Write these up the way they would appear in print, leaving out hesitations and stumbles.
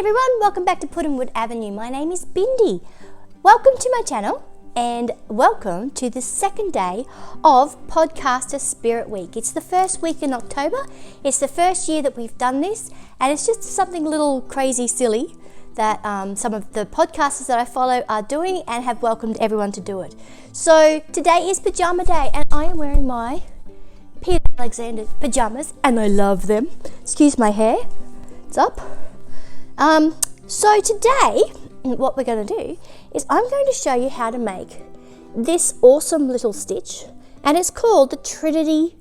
everyone, welcome back to Puddingwood Avenue. My name is Bindi. Welcome to my channel and welcome to the second day of Podcaster Spirit Week. It's the first week in October. It's the first year that we've done this, and it's just something a little crazy silly that some of the podcasters that I follow are doing and have welcomed everyone to do it. So today is Pyjama Day and I am wearing my Peter Alexander pyjamas and I love them. Excuse my hair, it's up. So today, what we're going to do is I'm going to show you how to make this awesome little stitch, and it's called the Trinity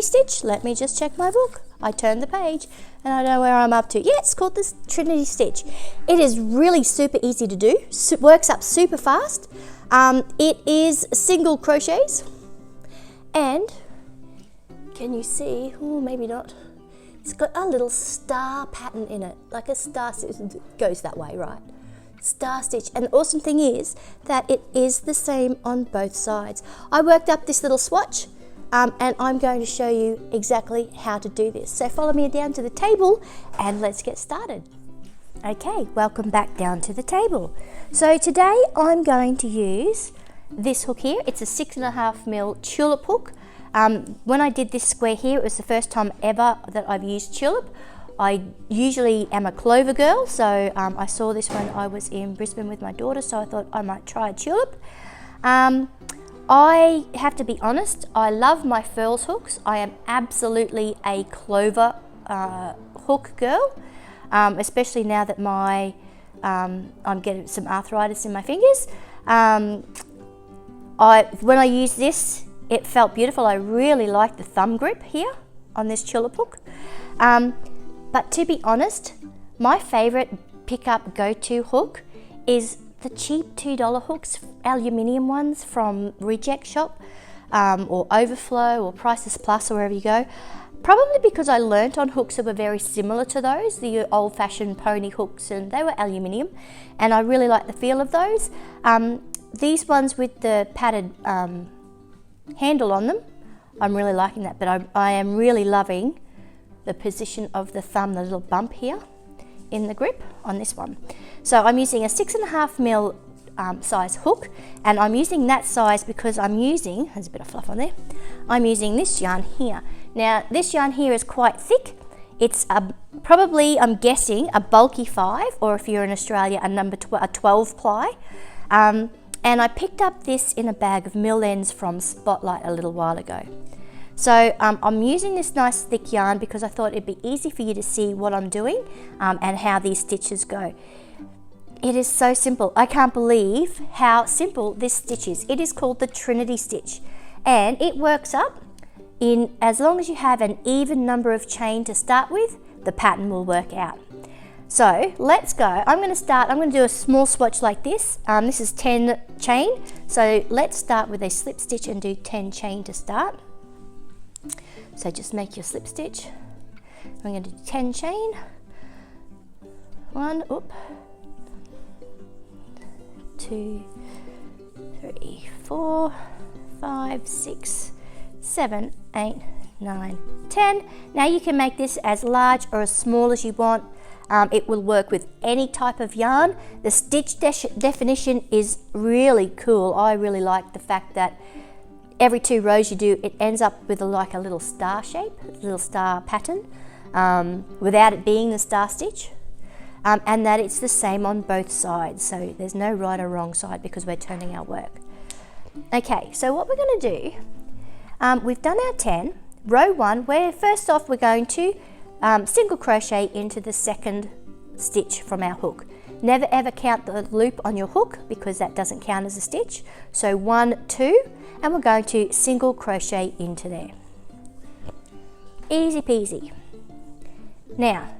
stitch. Let me just check my book. I turned the page and I don't know where I'm up to. Yeah, it's called this Trinity stitch. It is really super easy to do. Works up super fast. It is single crochets, and can you see? Oh, maybe not. It's got a little star pattern in it, like a star stitch. It goes that way, right? Star stitch. And the awesome thing is that it is the same on both sides. I worked up this little swatch and I'm going to show you exactly how to do this. So follow me down to the table and let's get started. Okay, welcome back down to the table. So today I'm going to use this hook here. It's a 6.5mm tulip hook. When I did this square here, it was the first time ever that I've used tulip. I usually am a clover girl, so I saw this when I was in Brisbane with my daughter, so I thought I might try a tulip. I have to be honest, I love my furls hooks. I am absolutely a clover hook girl, especially now that I'm getting some arthritis in my fingers. When I use this, it felt beautiful. I really like the thumb grip here on this tulip hook. But to be honest, my favorite pickup go-to hook is the cheap $2 hooks, aluminium ones from Reject Shop, or Overflow or Prices Plus or wherever you go. Probably because I learnt on hooks that were very similar to those, the old-fashioned pony hooks, and they were aluminium, and I really like the feel of those. These ones with the padded handle on them, I'm really liking that, but I am really loving the position of the thumb, the little bump here in the grip on this one. So I'm using a 6.5mm size hook, and I'm using that size because I'm using, there's a bit of fluff on there, I'm using this yarn here. Now this yarn here is quite thick. It's probably, I'm guessing, a bulky 5, or if you're in Australia, a 12 ply. And I picked up this in a bag of mill ends from Spotlight a little while ago. So I'm using this nice thick yarn because I thought it'd be easy for you to see what I'm doing and how these stitches go. It is so simple. I can't believe how simple this stitch is. It is called the Trinity stitch, and it works up in, as long as you have an even number of chain to start with, the pattern will work out. So let's go. I'm going to do a small swatch like this. This is 10 chain. So let's start with a slip stitch and do 10 chain to start. So just make your slip stitch. I'm going to do 10 chain. 1, 2, 3, 4, 5, 6, 7, 8, 9, 10. Now you can make this as large or as small as you want. It will work with any type of yarn. The stitch definition is really cool. I really like the fact that every 2 rows you do, it ends up with like a little star shape, a little star pattern, without it being the star stitch, and that it's the same on both sides. So there's no right or wrong side because we're turning our work. Okay, so what we're going to do, we've done our 10. Row 1, where first off we're going to single crochet into the second stitch from our hook. Never ever count the loop on your hook because that doesn't count as a stitch. So 1, 2, and we're going to single crochet into there. Easy peasy. Now,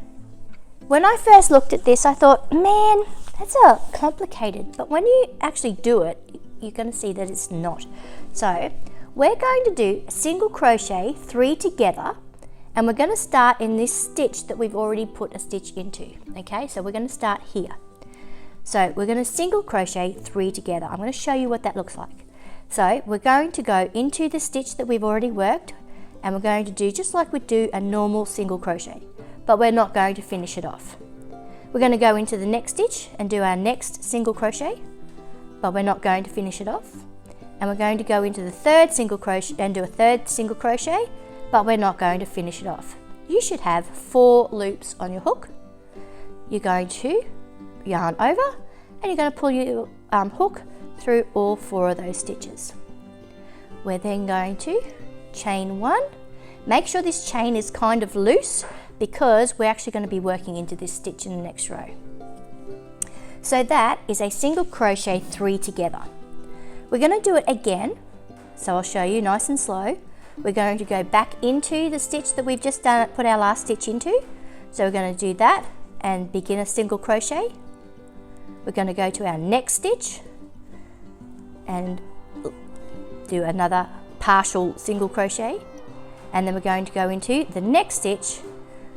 when I first looked at this, I thought, man, that's complicated. But when you actually do it, you're going to see that it's not. So we're going to do a single crochet 3 together, and we're going to start in this stitch that we've already put a stitch into. Okay, so we're going to start here. So we're going to single crochet 3 together. I'm going to show you what that looks like. So we're going to go into the stitch that we've already worked, and we're going to do just like we do a normal single crochet, but we're not going to finish it off. We're going to go into the next stitch and do our next single crochet, but we're not going to finish it off. And we're going to go into the third single crochet and do a third single crochet, but we're not going to finish it off. You should have 4 loops on your hook. You're going to yarn over and you're going to pull your hook through all 4 of those stitches. We're then going to chain 1. Make sure this chain is kind of loose because we're actually going to be working into this stitch in the next row. So that is a single crochet 3 together. We're going to do it again, so I'll show you nice and slow. We're going to go back into the stitch that we've just done, put our last stitch into. So we're going to do that and begin a single crochet. We're going to go to our next stitch and do another partial single crochet, and then we're going to go into the next stitch.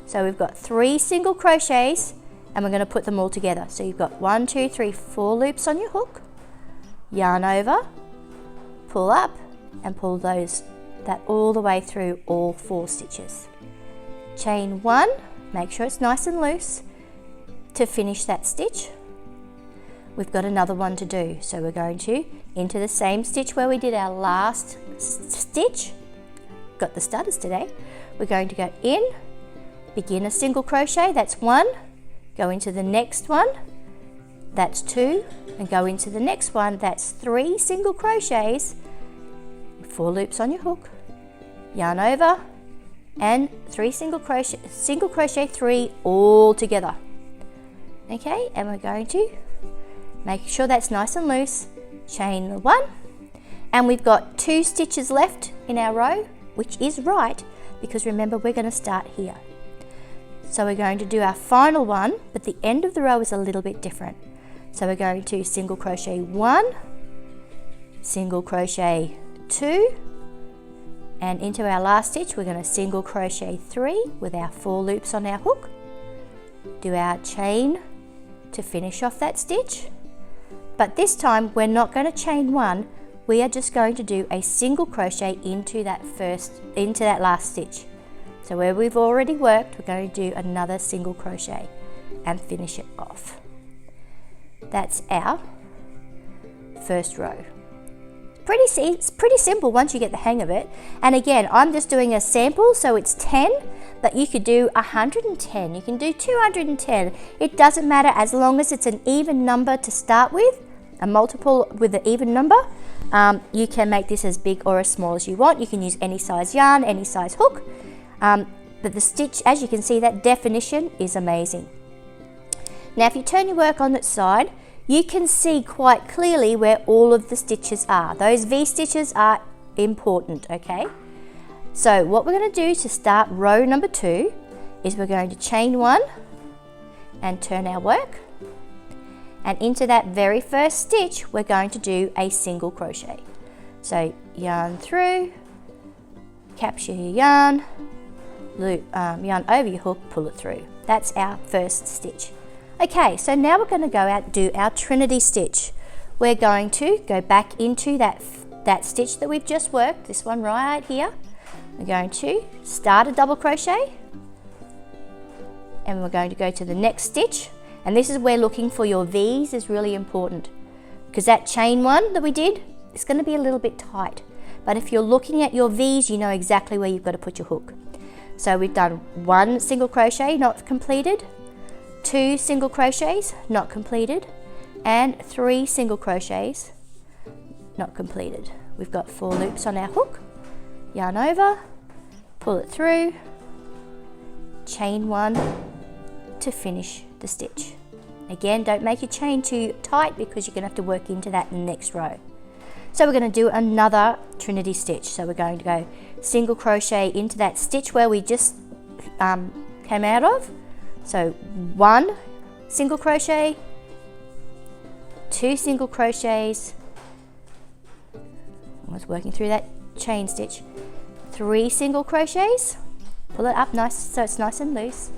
So we've got 3 single crochets and we're going to put them all together. So you've got 1, 2, 3, 4 loops on your hook, yarn over, pull up and pull that all the way through all 4 stitches. Chain 1, make sure it's nice and loose to finish that stitch. We've got another one to do, so we're going to into the same stitch where we did our last stitch. Got the stutters today. We're going to go in, begin a single crochet, that's 1, go into the next one, that's 2, and go into the next one, that's 3 single crochets, 4 loops on your hook, yarn over, and 3 single crochet 3 all together. Okay, and we're going to make sure that's nice and loose, chain 1, and we've got 2 stitches left in our row, which is right because remember we're going to start here. So we're going to do our final one, but the end of the row is a little bit different. So we're going to single crochet 1, single crochet 2, and into our last stitch we're going to single crochet 3 with our 4 loops on our hook, do our chain to finish off that stitch, but this time we're not going to chain 1, we are just going to do a single crochet into that last stitch. So where we've already worked, we're going to do another single crochet and finish it off. That's our first row. It's pretty simple once you get the hang of it. And again, I'm just doing a sample, so it's 10, but you could do 110, you can do 210. It doesn't matter as long as it's an even number to start with, a multiple with an even number. You can make this as big or as small as you want. You can use any size yarn, any size hook. But the stitch, as you can see, that definition is amazing. Now if you turn your work on its side, you can see quite clearly where all of the stitches are. Those V stitches are important, okay? So what we're going to do to start row number 2 is we're going to chain 1 and turn our work, and into that very first stitch we're going to do a single crochet. So yarn through, capture your yarn, loop, yarn over your hook, pull it through. That's our first stitch. Okay, so now we're going to go out and do our Trinity stitch. We're going to go back into that stitch that we've just worked, this one right here. We're going to start a double crochet and we're going to go to the next stitch, and this is where looking for your V's is really important, because that chain 1 that we did is going to be a little bit tight, but if you're looking at your V's you know exactly where you've got to put your hook. So we've done 1 single crochet not completed, 2 single crochets not completed, and 3 single crochets not completed. We've got 4 loops on our hook, yarn over, pull it through, chain 1 to finish the stitch. Again, don't make your chain too tight because you're going to have to work into that in the next row. So we're going to do another Trinity stitch. So we're going to go single crochet into that stitch where we just came out of. So 1 single crochet, 2 single crochets, I was working through that chain stitch, 3 single crochets, pull it up nice so it's nice and loose,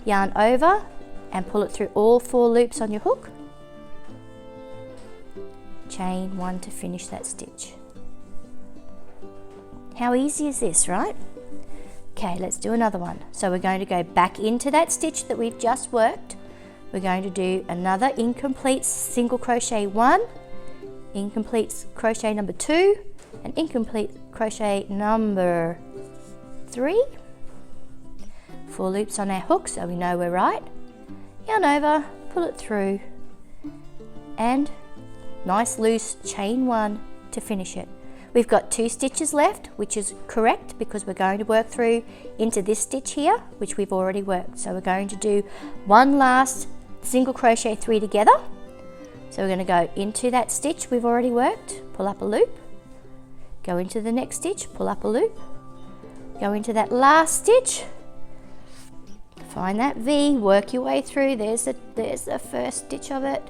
yarn over and pull it through all 4 loops on your hook, chain 1 to finish that stitch. How easy is this, right? Okay, let's do another one. So we're going to go back into that stitch that we've just worked. we're going to do another incomplete single crochet 1, incomplete crochet number 2, and incomplete crochet number 3. 4 loops on our hook so we know we're right. Yarn over, pull it through, and nice loose chain 1 to finish it. We've got 2 stitches left, which is correct because we're going to work through into this stitch here, which we've already worked. So we're going to do one last single crochet 3 together. So we're going to go into that stitch we've already worked, pull up a loop, go into the next stitch, pull up a loop, go into that last stitch, find that V, work your way through. There's the first stitch of it.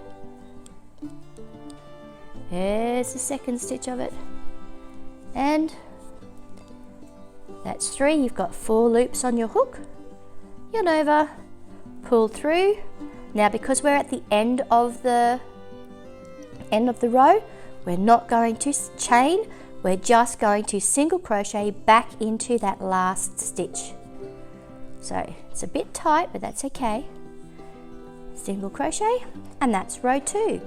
There's the second stitch of it. And that's 3. You've got 4 loops on your hook. Yarn over, pull through. Now because we're at the end of the row, we're not going to chain, we're just going to single crochet back into that last stitch. So it's a bit tight, but that's okay. Single crochet, and that's row 2.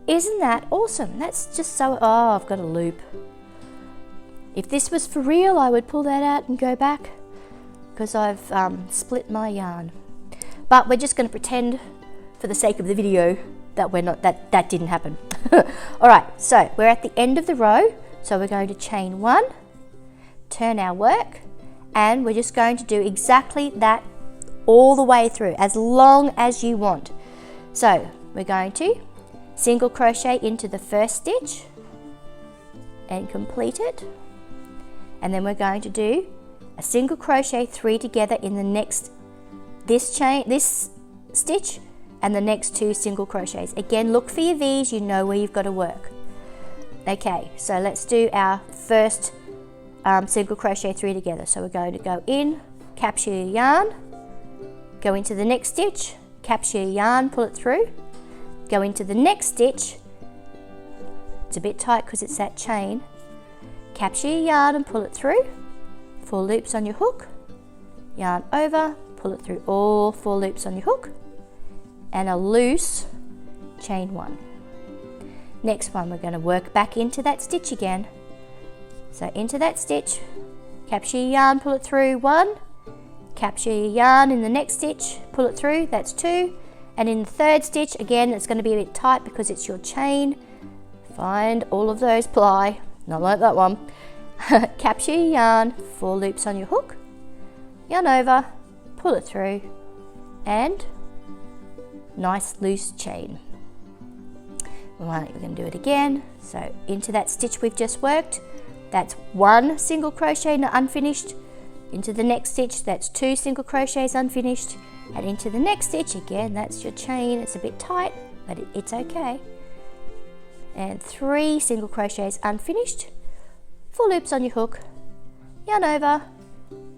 Isn't that awesome? That's just so, oh, I've got a loop. If this was for real, I would pull that out and go back because I've split my yarn. But we're just going to pretend for the sake of the video that that didn't happen. All right, so we're at the end of the row. So we're going to chain 1, turn our work, and we're just going to do exactly that all the way through, as long as you want. So we're going to single crochet into the first stitch and complete it. And then we're going to do a single crochet 3 together in the next, this stitch and the next 2 single crochets. Again, look for your V's, you know where you've got to work. Okay, so let's do our first single crochet 3 together. So we're going to go in, capture your yarn, go into the next stitch, capture your yarn, pull it through, go into the next stitch. It's a bit tight because it's that chain. Capture your yarn and pull it through, 4 loops on your hook, yarn over, pull it through all 4 loops on your hook, and a loose chain 1. Next one, we're going to work back into that stitch again. So into that stitch, capture your yarn, pull it through 1, capture your yarn in the next stitch, pull it through, that's 2, and in the third stitch, again, it's going to be a bit tight because it's your chain. Find all of those ply. Not like that one. Capture your yarn, 4 loops on your hook, yarn over, pull it through, and nice loose chain. Right, we're going to do it again. So into that stitch we've just worked, that's 1 single crochet unfinished. Into the next stitch, that's 2 single crochets unfinished, and into the next stitch, again, that's your chain. It's a bit tight, but it's okay. And 3 single crochets unfinished, 4 loops on your hook, yarn over,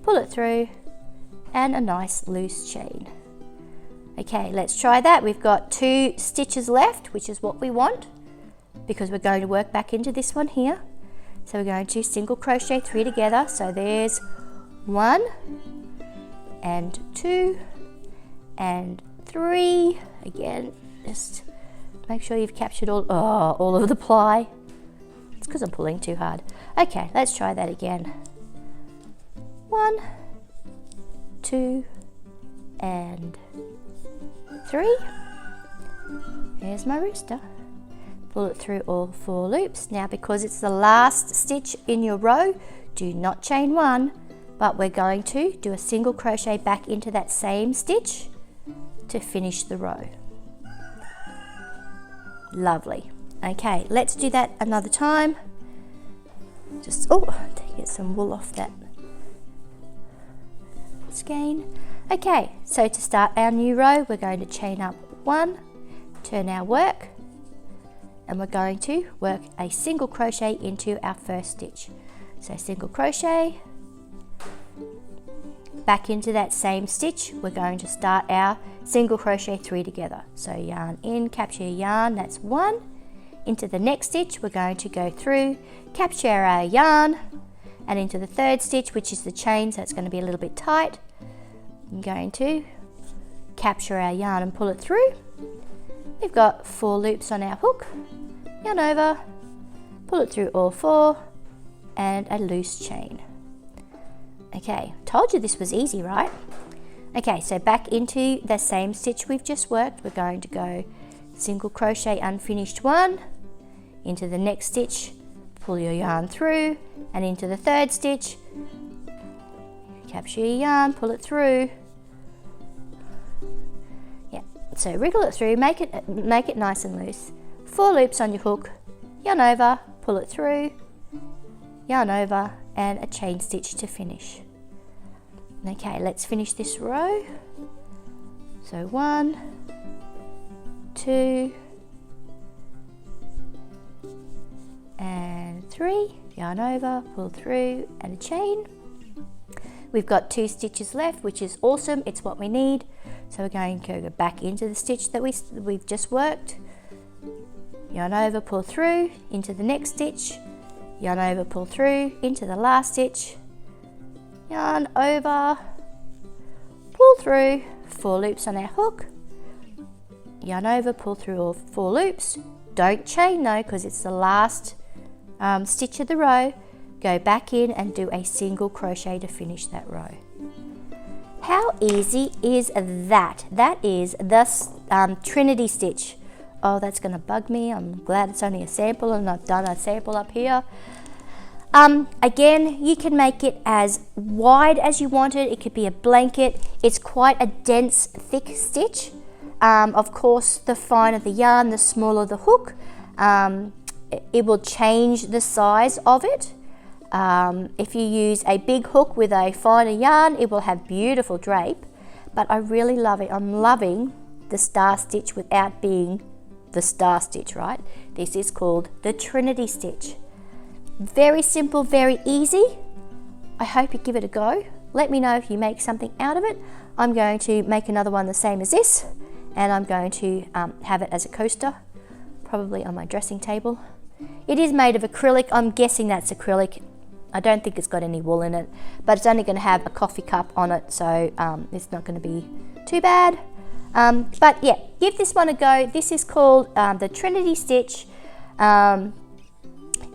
pull it through, and a nice loose chain. Okay, let's try that. We've got 2 stitches left, which is what we want because we're going to work back into this one here. So we're going to single crochet 3 together. So there's 1 and 2 and 3. Again, just make sure you've captured all of the ply. It's because I'm pulling too hard. Okay, let's try that again. 1, 2, and 3. Here's my rooster. Pull it through all 4 loops. Now because it's the last stitch in your row, do not chain 1, but we're going to do a single crochet back into that same stitch to finish the row. Lovely. Okay, let's do that another time. Just, to get some wool off that skein. Okay, so to start our new row, we're going to chain up 1, turn our work, and we're going to work a single crochet into our first stitch. So single crochet, back into that same stitch, we're going to start our single crochet 3 together. So yarn in, capture your yarn, that's 1. Into the next stitch, we're going to go through, capture our yarn, and into the third stitch, which is the chain, so it's going to be a little bit tight. I'm going to capture our yarn and pull it through. We've got 4 loops on our hook, yarn over, pull it through all 4, and a loose chain. Okay, told you this was easy, right? Okay, so back into the same stitch we've just worked. We're going to go single crochet unfinished 1, into the next stitch, pull your yarn through, and into the 3rd stitch, capture your yarn, pull it through. Yeah, so wriggle it through, make it nice and loose. 4 loops on your hook, yarn over, pull it through, yarn over, and a chain stitch to finish. Okay, let's finish this row. So 1, 2, and 3, yarn over, pull through, and a chain. We've got 2 stitches left, which is awesome. It's what we need. So we're going to go back into the stitch that we've just worked. Yarn over, pull through, into the next stitch. Yarn over, pull through, into the last stitch. Yarn over, pull through, 4 loops on our hook. Yarn over, pull through all 4 loops. Don't chain though, because it's the last stitch of the row. Go back in and do a single crochet to finish that row. How easy is that? That is the Trinity stitch. Oh, that's going to bug me. I'm glad it's only a sample and I've done a sample up here. Again, you can make it as wide as you want it. It could be a blanket. It's quite a dense, thick stitch. Of course, the finer the yarn, the smaller the hook. It will change the size of it. If you use a big hook with a finer yarn, it will have beautiful drape, but I really love it. I'm loving the star stitch without being the star stitch, right? This is called the Trinity stitch. Very simple, very easy. I hope you give it a go. Let me know if you make something out of it. I'm going to make another one the same as this, and I'm going to have it as a coaster, probably on my dressing table. It is made of acrylic. I'm guessing that's acrylic. I don't think it's got any wool in it, but it's only going to have a coffee cup on it, so it's not going to be too bad. But yeah, give this one a go. This is called the Trinity stitch, and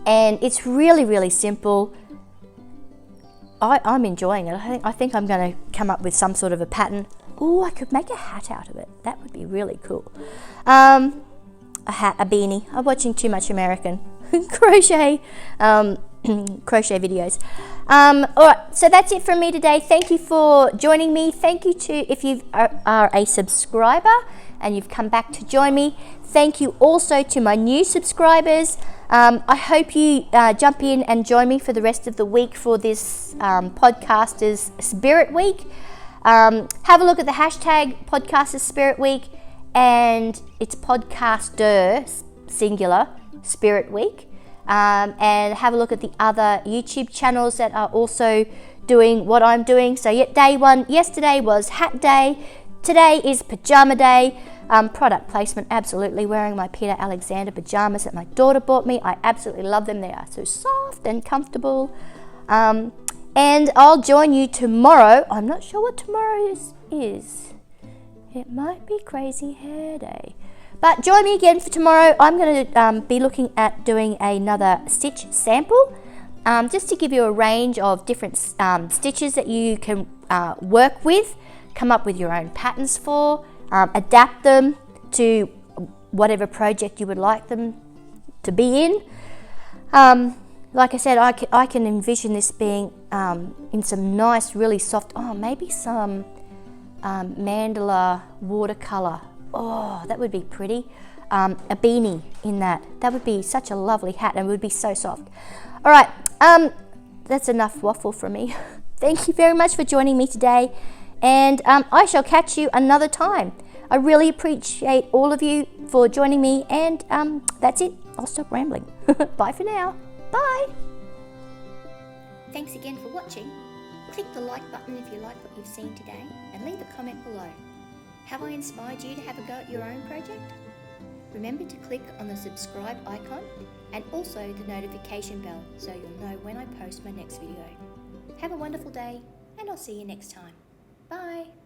it's really, really simple. I'm enjoying it. I think I'm going to come up with some sort of a pattern. Oh, I could make a hat out of it. That would be really cool. A hat, a beanie. I'm watching too much American crochet crochet videos. All right, so that's it from me today. Thank you for joining me. Thank you to if you are a subscriber and you've come back to join me. Thank you also to my new subscribers. I hope you jump in and join me for the rest of the week for this Podcasters Spirit Week. Have a look at the hashtag Podcasters Spirit Week, and it's Podcaster singular Spirit Week. And have a look at the other YouTube channels that are also doing what I'm doing. So day one, yesterday was hat day, today is pajama day. Product placement, absolutely, wearing my Peter Alexander pajamas that my daughter bought me. I absolutely love them. They are so soft and comfortable. And I'll join you tomorrow. I'm not sure what tomorrow is. It might be Crazy Hair Day. But join me again for tomorrow. I'm going to be looking at doing another stitch sample, just to give you a range of different stitches that you can work with, come up with your own patterns for, adapt them to whatever project you would like them to be in. Like I said, I can envision this being in some nice, really soft, maybe some mandala watercolor. Oh, that would be pretty. A beanie in that. That would be such a lovely hat and would be so soft. All right, that's enough waffle from me. Thank you very much for joining me today, and I shall catch you another time. I really appreciate all of you for joining me, and that's it. I'll stop rambling. Bye for now. Bye. Thanks again for watching. Click the like button if you like what you've seen today, and leave a comment below. Have I inspired you to have a go at your own project? Remember to click on the subscribe icon and also the notification bell so you'll know when I post my next video. Have a wonderful day, and I'll see you next time. Bye!